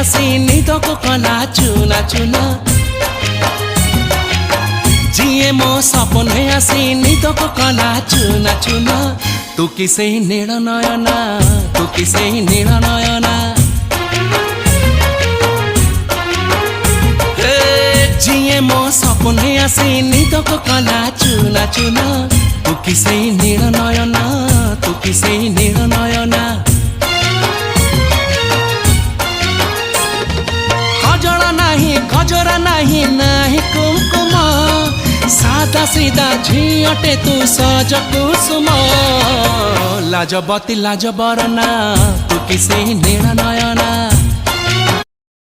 आसी निद को कला चुना चुना जिए मो सपने आसी निद को कला चुना चुना तू किसे नील नयना तू किसे नील नयना जिए मो सपने आसी निद को कला चुना चुना तू किसे नील नयना तू किसे नील नयना कजरा नहीं गजरा नहीं नहीं कुमकुम सादा सीधा झीटे तू सज कुसुम लाजबती लाजबरना तू किसे नील नयना।